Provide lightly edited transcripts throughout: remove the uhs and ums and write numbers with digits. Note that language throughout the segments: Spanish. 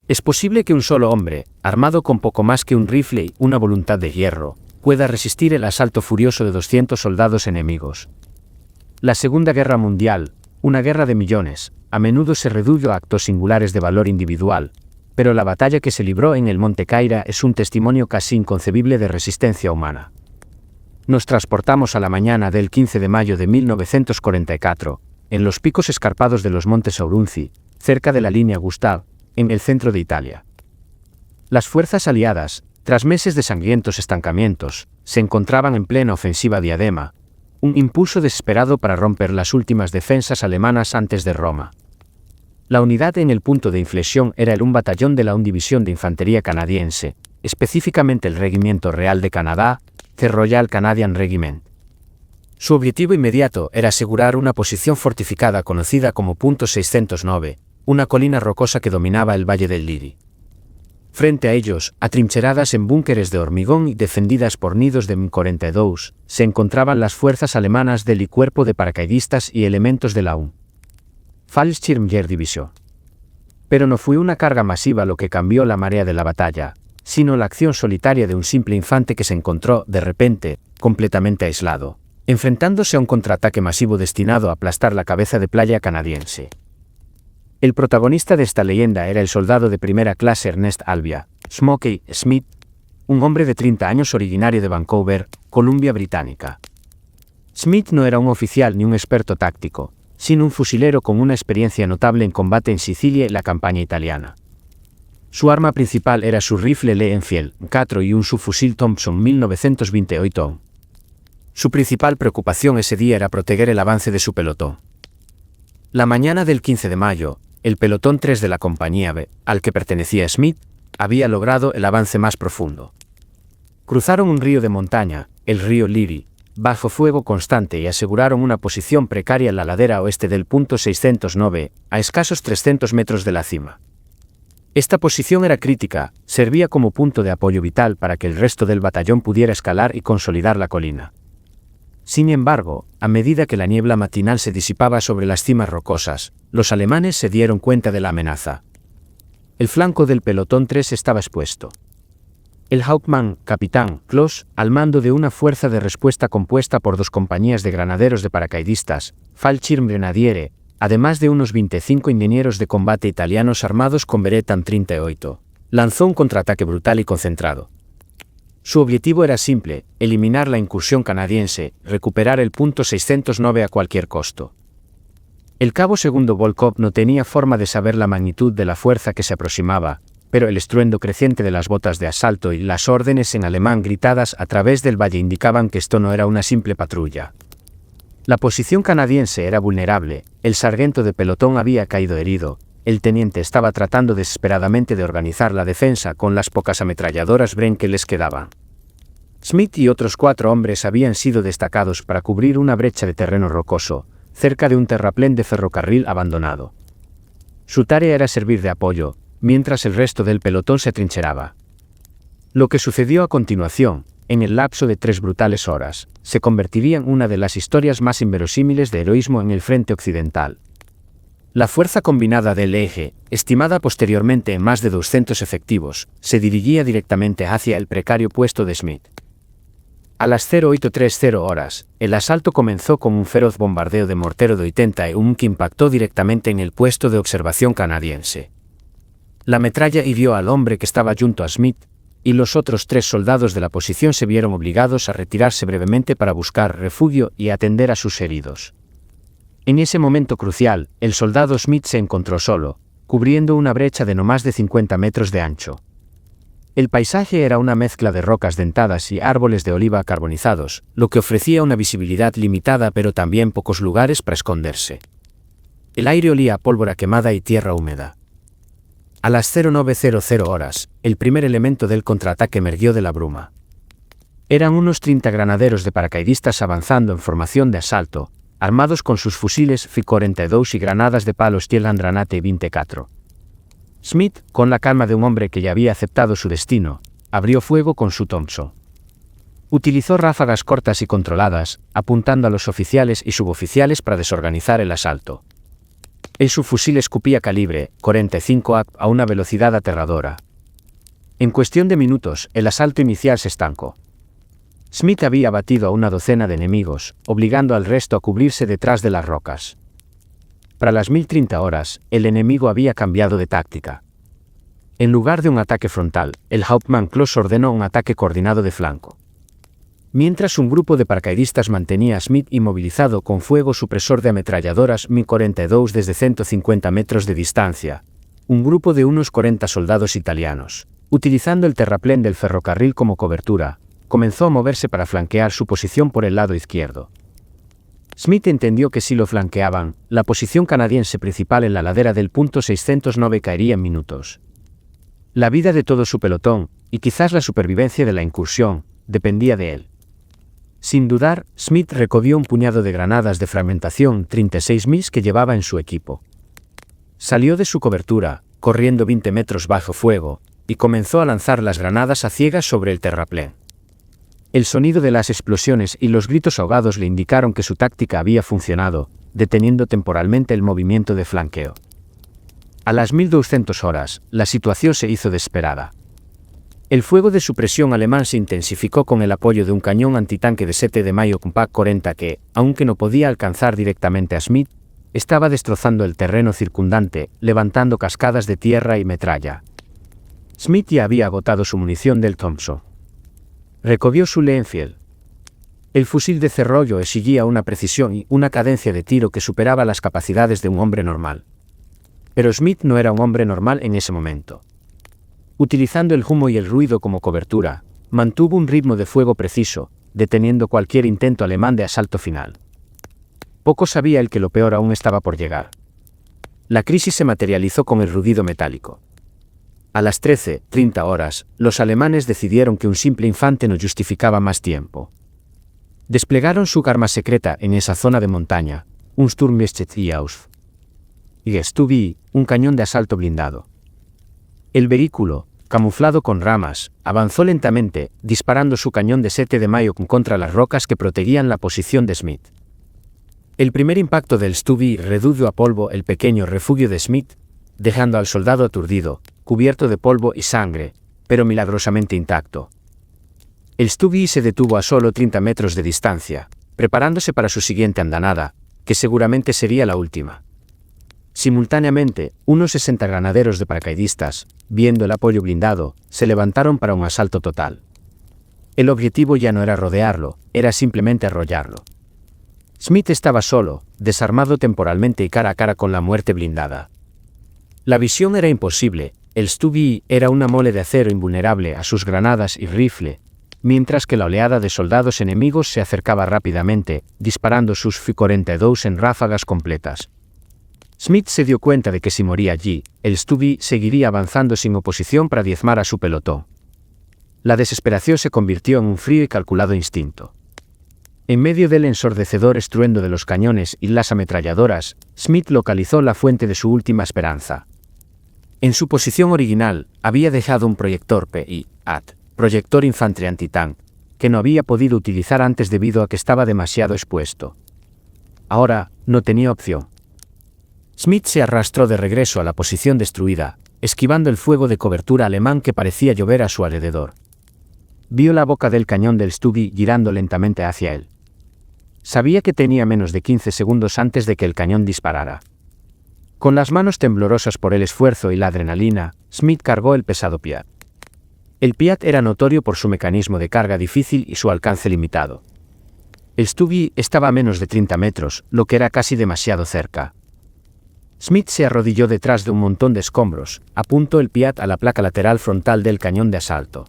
Es posible que un solo hombre, armado con poco más que un rifle y una voluntad de hierro, pueda resistir el asalto furioso de 200 soldados enemigos. La Segunda Guerra Mundial, una guerra de millones, a menudo se redujo a actos singulares de valor individual, pero la batalla que se libró en el Monte Caira es un testimonio casi inconcebible de resistencia humana. Nos transportamos a la mañana del 15 de mayo de 1944, en los picos escarpados de los Montes Aurunci, cerca de la línea Gustav, en el centro de Italia. Las fuerzas aliadas, tras meses de sangrientos estancamientos, se encontraban en plena ofensiva Diadema, un impulso desesperado para romper las últimas defensas alemanas antes de Roma. La unidad en el punto de inflexión era un batallón de la División de Infantería Canadiense, específicamente el Regimiento Real de Canadá, The Royal Canadian Regiment. Su objetivo inmediato era asegurar una posición fortificada conocida como Punto 609, una colina rocosa que dominaba el Valle del Liri. Frente a ellos, atrincheradas en búnkeres de hormigón y defendidas por nidos de M42, se encontraban las fuerzas alemanas del Cuerpo de Paracaidistas y elementos de la Fallschirmjägerdivision. Pero no fue una carga masiva lo que cambió la marea de la batalla, sino la acción solitaria de un simple infante que se encontró, de repente, completamente aislado, enfrentándose a un contraataque masivo destinado a aplastar la cabeza de playa canadiense. El protagonista de esta leyenda era el soldado de primera clase Ernest Albia, Smokey Smith, un hombre de 30 años originario de Vancouver, Columbia Británica. Smith no era un oficial ni un experto táctico, sino un fusilero con una experiencia notable en combate en Sicilia y la campaña italiana. Su arma principal era su rifle Lee Enfield 4 y un subfusil Thompson 1928. Su principal preocupación ese día era proteger el avance de su pelotón. La mañana del 15 de mayo, el pelotón 3 de la compañía B, al que pertenecía Smith, había logrado el avance más profundo. Cruzaron un río de montaña, el río Liri, bajo fuego constante y aseguraron una posición precaria en la ladera oeste del punto 609, a escasos 300 metros de la cima. Esta posición era crítica, servía como punto de apoyo vital para que el resto del batallón pudiera escalar y consolidar la colina. Sin embargo, a medida que la niebla matinal se disipaba sobre las cimas rocosas, los alemanes se dieron cuenta de la amenaza. El flanco del pelotón 3 estaba expuesto. El Hauptmann, capitán Kloss, al mando de una fuerza de respuesta compuesta por 2 compañías de granaderos de paracaidistas, Fallschirmgrenadiere, además de unos 25 ingenieros de combate italianos armados con Beretta 38, lanzó un contraataque brutal y concentrado. Su objetivo era simple: eliminar la incursión canadiense, recuperar el punto 609 a cualquier costo. El cabo segundo Volkov no tenía forma de saber la magnitud de la fuerza que se aproximaba, pero el estruendo creciente de las botas de asalto y las órdenes en alemán gritadas a través del valle indicaban que esto no era una simple patrulla. La posición canadiense era vulnerable, el sargento de pelotón había caído herido, el teniente estaba tratando desesperadamente de organizar la defensa con las pocas ametralladoras Bren que les quedaban. Smith y otros 4 hombres habían sido destacados para cubrir una brecha de terreno rocoso, cerca de un terraplén de ferrocarril abandonado. Su tarea era servir de apoyo, mientras el resto del pelotón se atrincheraba. Lo que sucedió a continuación, en el lapso de 3 brutales horas, se convertiría en una de las historias más inverosímiles de heroísmo en el frente occidental. La fuerza combinada del Eje, estimada posteriormente en más de 200 efectivos, se dirigía directamente hacia el precario puesto de Smith. A las 08:30 horas, el asalto comenzó con un feroz bombardeo de mortero de 81 que impactó directamente en el puesto de observación canadiense. La metralla hirió al hombre que estaba junto a Smith, y los otros 3 soldados de la posición se vieron obligados a retirarse brevemente para buscar refugio y atender a sus heridos. En ese momento crucial, el soldado Smith se encontró solo, cubriendo una brecha de no más de 50 metros de ancho. El paisaje era una mezcla de rocas dentadas y árboles de oliva carbonizados, lo que ofrecía una visibilidad limitada pero también pocos lugares para esconderse. El aire olía a pólvora quemada y tierra húmeda. A las 09:00 horas, el primer elemento del contraataque emergió de la bruma. Eran unos 30 granaderos de paracaidistas avanzando en formación de asalto, armados con sus fusiles Fi-42 y granadas de palo Stielhandgranate 24. Smith, con la calma de un hombre que ya había aceptado su destino, abrió fuego con su Thompson. Utilizó ráfagas cortas y controladas, apuntando a los oficiales y suboficiales para desorganizar el asalto. El subfusil escupía calibre 45 a una velocidad aterradora. En cuestión de minutos, el asalto inicial se estancó. Smith había abatido a una docena de enemigos, obligando al resto a cubrirse detrás de las rocas. Para las 1030 horas, el enemigo había cambiado de táctica. En lugar de un ataque frontal, el Hauptmann Kloss ordenó un ataque coordinado de flanco. Mientras un grupo de paracaidistas mantenía a Smith inmovilizado con fuego supresor de ametralladoras Mi-42 desde 150 metros de distancia, un grupo de unos 40 soldados italianos, utilizando el terraplén del ferrocarril como cobertura, comenzó a moverse para flanquear su posición por el lado izquierdo. Smith entendió que si lo flanqueaban, la posición canadiense principal en la ladera del punto 609 caería en minutos. La vida de todo su pelotón, y quizás la supervivencia de la incursión, dependía de él. Sin dudar, Smith recogió un puñado de granadas de fragmentación 36 mm que llevaba en su equipo. Salió de su cobertura, corriendo 20 metros bajo fuego, y comenzó a lanzar las granadas a ciegas sobre el terraplén. El sonido de las explosiones y los gritos ahogados le indicaron que su táctica había funcionado, deteniendo temporalmente el movimiento de flanqueo. A las 1200 horas, la situación se hizo desesperada. El fuego de supresión alemán se intensificó con el apoyo de un cañón antitanque de 7 de mayo Compact 40 que, aunque no podía alcanzar directamente a Smith, estaba destrozando el terreno circundante, levantando cascadas de tierra y metralla. Smith ya había agotado su munición del Thompson. Recogió su Leenfield. El fusil de Cerrollo exigía una precisión y una cadencia de tiro que superaba las capacidades de un hombre normal. Pero Smith no era un hombre normal en ese momento. Utilizando el humo y el ruido como cobertura, mantuvo un ritmo de fuego preciso, deteniendo cualquier intento alemán de asalto final. Poco sabía él que lo peor aún estaba por llegar. La crisis se materializó con el rugido metálico. A las 13:30 horas, los alemanes decidieron que un simple infante no justificaba más tiempo. Desplegaron su arma secreta en esa zona de montaña, un Sturmgeschütz y Stubi, un cañón de asalto blindado. El vehículo, camuflado con ramas, avanzó lentamente, disparando su cañón de 7 de mayo contra las rocas que protegían la posición de Smith. El primer impacto del Stubi redujo a polvo el pequeño refugio de Smith, dejando al soldado aturdido, cubierto de polvo y sangre, pero milagrosamente intacto. El Stubi se detuvo a solo 30 metros de distancia, preparándose para su siguiente andanada, que seguramente sería la última. Simultáneamente, unos 60 granaderos de paracaidistas, viendo el apoyo blindado, se levantaron para un asalto total. El objetivo ya no era rodearlo, era simplemente arrollarlo. Smith estaba solo, desarmado temporalmente y cara a cara con la muerte blindada. La visión era imposible, el Stubi era una mole de acero invulnerable a sus granadas y rifle, mientras que la oleada de soldados enemigos se acercaba rápidamente, disparando sus Fi-42 en ráfagas completas. Smith se dio cuenta de que si moría allí, el Stubi seguiría avanzando sin oposición para diezmar a su pelotón. La desesperación se convirtió en un frío y calculado instinto. En medio del ensordecedor estruendo de los cañones y las ametralladoras, Smith localizó la fuente de su última esperanza. En su posición original, había dejado un proyector PI-AT, proyector infantería antitank, que no había podido utilizar antes debido a que estaba demasiado expuesto. Ahora, no tenía opción. Smith se arrastró de regreso a la posición destruida, esquivando el fuego de cobertura alemán que parecía llover a su alrededor. Vio la boca del cañón del Stubi girando lentamente hacia él. Sabía que tenía menos de 15 segundos antes de que el cañón disparara. Con las manos temblorosas por el esfuerzo y la adrenalina, Smith cargó el pesado Piat. El Piat era notorio por su mecanismo de carga difícil y su alcance limitado. El Stubi estaba a menos de 30 metros, lo que era casi demasiado cerca. Smith se arrodilló detrás de un montón de escombros, apuntó el Piat a la placa lateral frontal del cañón de asalto.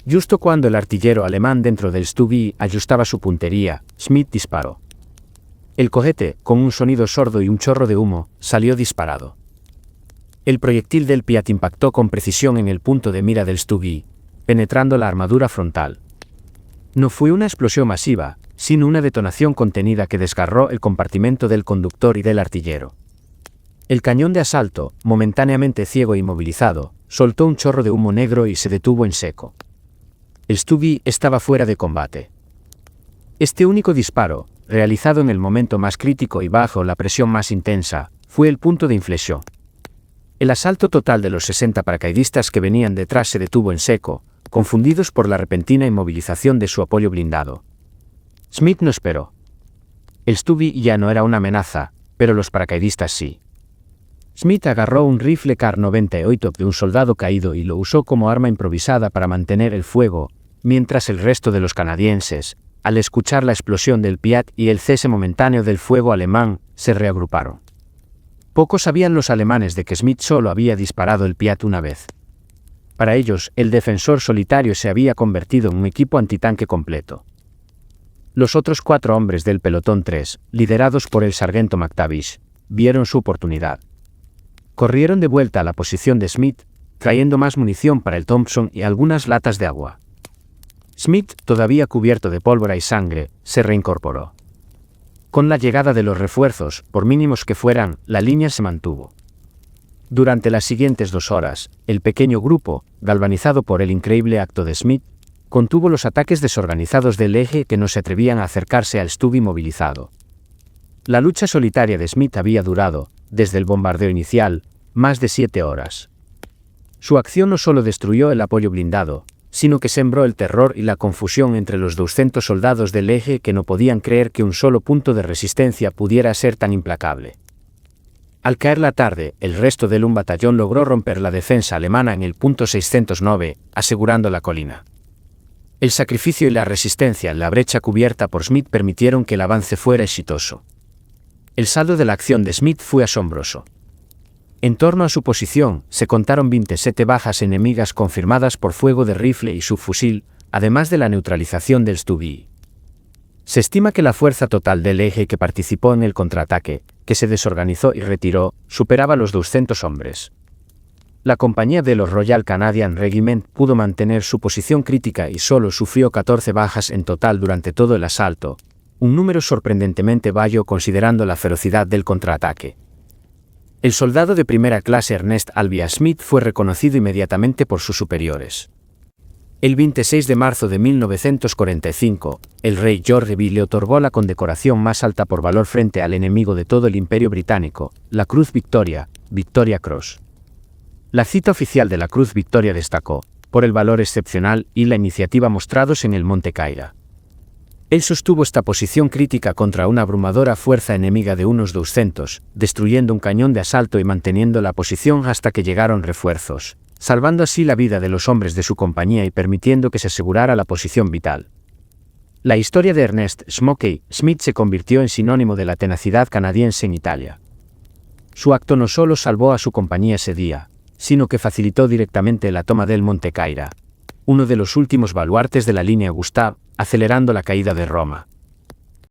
Justo cuando el artillero alemán dentro del Stubi ajustaba su puntería, Smith disparó. El cohete, con un sonido sordo y un chorro de humo, salió disparado. El proyectil del Piat impactó con precisión en el punto de mira del Stubi, penetrando la armadura frontal. No fue una explosión masiva, sino una detonación contenida que desgarró el compartimento del conductor y del artillero. El cañón de asalto, momentáneamente ciego e inmovilizado, soltó un chorro de humo negro y se detuvo en seco. El Stubi estaba fuera de combate. Este único disparo, realizado en el momento más crítico y bajo la presión más intensa, fue el punto de inflexión. El asalto total de los 60 paracaidistas que venían detrás se detuvo en seco, confundidos por la repentina inmovilización de su apoyo blindado. Smith no esperó. El Stubby ya no era una amenaza, pero los paracaidistas sí. Smith agarró un rifle Kar-98 de un soldado caído y lo usó como arma improvisada para mantener el fuego, mientras el resto de los canadienses, al escuchar la explosión del Piat y el cese momentáneo del fuego alemán, se reagruparon. Pocos sabían los alemanes de que Smith solo había disparado el Piat una vez. Para ellos, el defensor solitario se había convertido en un equipo antitanque completo. Los otros 4 hombres del pelotón 3, liderados por el sargento McTavish, vieron su oportunidad. Corrieron de vuelta a la posición de Smith, trayendo más munición para el Thompson y algunas latas de agua. Smith, todavía cubierto de pólvora y sangre, se reincorporó. Con la llegada de los refuerzos, por mínimos que fueran, la línea se mantuvo. Durante las siguientes 2 horas, el pequeño grupo, galvanizado por el increíble acto de Smith, contuvo los ataques desorganizados del eje que no se atrevían a acercarse al Stubby movilizado. La lucha solitaria de Smith había durado, desde el bombardeo inicial, más de 7 horas. Su acción no solo destruyó el apoyo blindado, sino que sembró el terror y la confusión entre los 200 soldados del eje que no podían creer que un solo punto de resistencia pudiera ser tan implacable. Al caer la tarde, el resto del batallón logró romper la defensa alemana en el punto 609, asegurando la colina. El sacrificio y la resistencia en la brecha cubierta por Smith permitieron que el avance fuera exitoso. El saldo de la acción de Smith fue asombroso. En torno a su posición, se contaron 27 bajas enemigas confirmadas por fuego de rifle y subfusil, además de la neutralización del Stubby. Se estima que la fuerza total del eje que participó en el contraataque, que se desorganizó y retiró, superaba los 200 hombres. La compañía de los Royal Canadian Regiment pudo mantener su posición crítica y solo sufrió 14 bajas en total durante todo el asalto, un número sorprendentemente bajo considerando la ferocidad del contraataque. El soldado de primera clase Ernest Albia Smith fue reconocido inmediatamente por sus superiores. El 26 de marzo de 1945, el rey George V le otorgó la condecoración más alta por valor frente al enemigo de todo el Imperio Británico, la Cruz Victoria, Victoria Cross. La cita oficial de la Cruz Victoria destacó, por el valor excepcional y la iniciativa mostrados en el Monte Caira. Él sostuvo esta posición crítica contra una abrumadora fuerza enemiga de unos 200, destruyendo un cañón de asalto y manteniendo la posición hasta que llegaron refuerzos, salvando así la vida de los hombres de su compañía y permitiendo que se asegurara la posición vital. La historia de Ernest "Smokey" Smith se convirtió en sinónimo de la tenacidad canadiense en Italia. Su acto no solo salvó a su compañía ese día, sino que facilitó directamente la toma del Monte Caira, uno de los últimos baluartes de la línea Gustav, acelerando la caída de Roma.